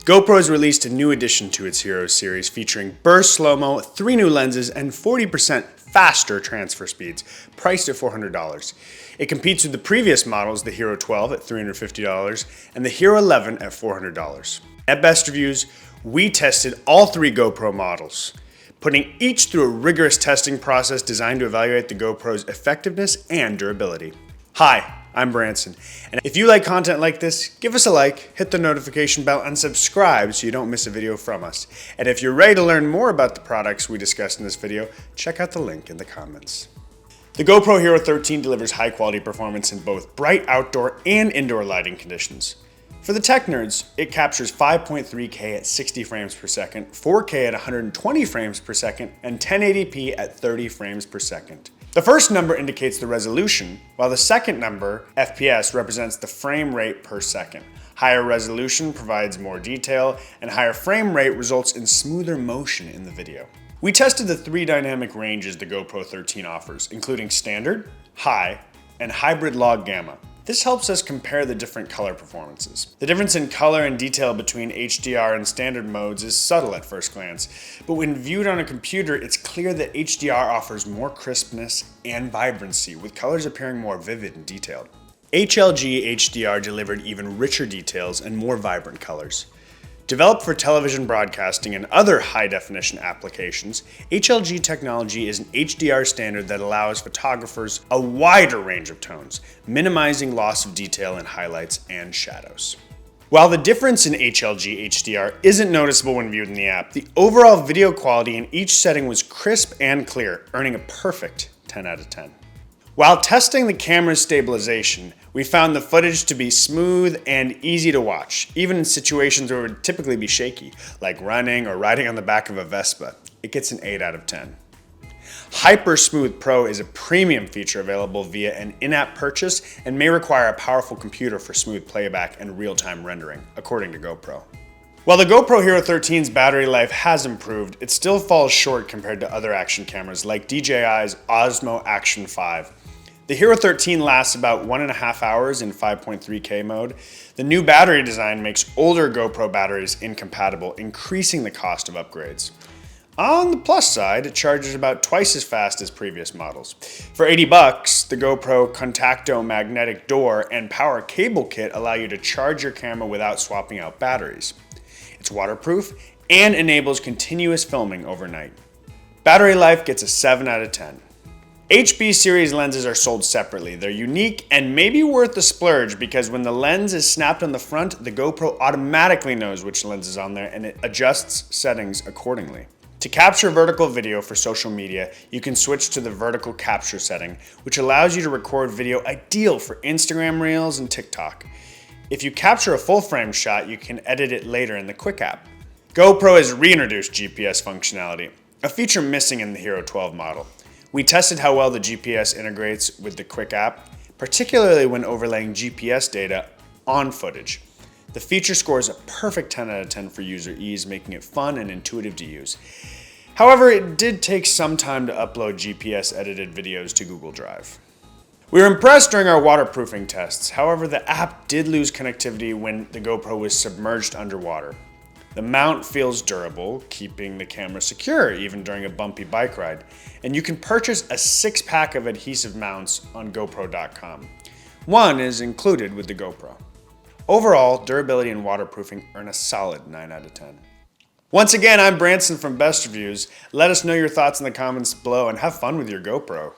GoPro has released a new addition to its Hero series featuring burst slow-mo, 3 new lenses, and 40% faster transfer speeds, priced at $400. It competes with the previous models, the Hero 12 at $350 and the Hero 11 at $400. At Best Reviews, we tested all 3 GoPro models, putting each through a rigorous testing process designed to evaluate the GoPro's effectiveness and durability. Hi, I'm Branson, and if you like content like this, give us a like, hit the notification bell, and subscribe so you don't miss a video from us. And if you're ready to learn more about the products we discussed in this video, check out the link in the comments. The GoPro Hero 13 delivers high-quality performance in both bright outdoor and indoor lighting conditions. For the tech nerds, it captures 5.3K at 60 frames per second, 4K at 120 frames per second, and 1080p at 30 frames per second. The first number indicates the resolution, while the second number, FPS, represents the frame rate per second. Higher resolution provides more detail, and higher frame rate results in smoother motion in the video. We tested the 3 dynamic ranges the GoPro 13 offers, including standard, high, and hybrid log gamma. This helps us compare the different color performances. The difference in color and detail between HDR and standard modes is subtle at first glance, but when viewed on a computer, it's clear that HDR offers more crispness and vibrancy, with colors appearing more vivid and detailed. HLG HDR delivered even richer details and more vibrant colors. Developed for television broadcasting and other high-definition applications, HLG technology is an HDR standard that allows photographers a wider range of tones, minimizing loss of detail in highlights and shadows. While the difference in HLG HDR isn't noticeable when viewed in the app, the overall video quality in each setting was crisp and clear, earning a perfect 10 out of 10. While testing the camera's stabilization, we found the footage to be smooth and easy to watch, even in situations where it would typically be shaky, like running or riding on the back of a Vespa. It gets an 8 out of 10. Hyper Smooth Pro is a premium feature available via an in-app purchase and may require a powerful computer for smooth playback and real-time rendering, according to GoPro. While the GoPro Hero 13's battery life has improved, it still falls short compared to other action cameras like DJI's Osmo Action 5. The Hero 13 lasts about 1.5 hours in 5.3K mode. The new battery design makes older GoPro batteries incompatible, increasing the cost of upgrades. On the plus side, it charges about twice as fast as previous models. For $80, the GoPro Contacto magnetic door and power cable kit allow you to charge your camera without swapping out batteries. It's waterproof and enables continuous filming overnight. Battery life gets a 7 out of 10. HB series lenses are sold separately. They're unique and maybe worth the splurge because when the lens is snapped on the front, the GoPro automatically knows which lens is on there and it adjusts settings accordingly. To capture vertical video for social media, you can switch to the vertical capture setting, which allows you to record video ideal for Instagram Reels and TikTok. If you capture a full frame shot, you can edit it later in the Quick app. GoPro has reintroduced GPS functionality, a feature missing in the Hero 12 model. We tested how well the GPS integrates with the Quick app, particularly when overlaying GPS data on footage. The feature scores a perfect 10 out of 10 for user ease, making it fun and intuitive to use. However, it did take some time to upload GPS edited videos to Google Drive. We were impressed during our waterproofing tests. However, the app did lose connectivity when the GoPro was submerged underwater. The mount feels durable, keeping the camera secure even during a bumpy bike ride. And you can purchase a 6-pack of adhesive mounts on GoPro.com. One is included with the GoPro. Overall, durability and waterproofing earn a solid 9 out of 10. Once again, I'm Branson from Best Reviews. Let us know your thoughts in the comments below and have fun with your GoPro.